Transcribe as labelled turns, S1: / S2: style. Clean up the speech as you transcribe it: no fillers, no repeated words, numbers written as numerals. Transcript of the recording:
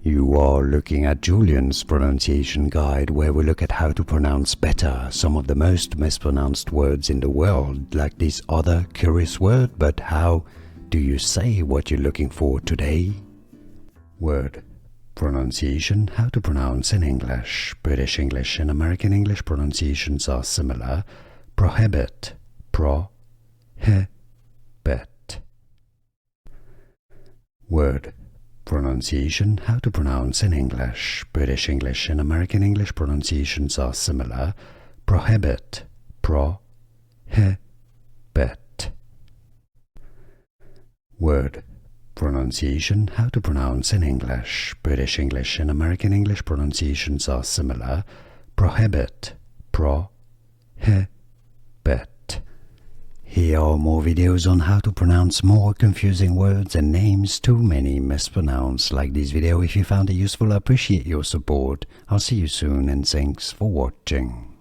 S1: You are looking at Julian's pronunciation guide, where we look at how to pronounce better some of the most mispronounced words in the world, like this other curious word. But how do you say what you're looking for today? Word. Pronunciation. How to pronounce in English. British English and American English pronunciations are similar. Prohibit. Pro-he-bet. Word. Pronunciation. How to pronounce in English. British English and American English pronunciations are similar. Prohibit. Pro-he-bet. Word. Pronunciation. How to pronounce in English. British English and American English pronunciations are similar. Prohibit. Pro-he-bet. Here are more videos on how to pronounce more confusing words and names too many mispronounced. Like this video if you found it useful. I appreciate your support. I'll see you soon and thanks for watching.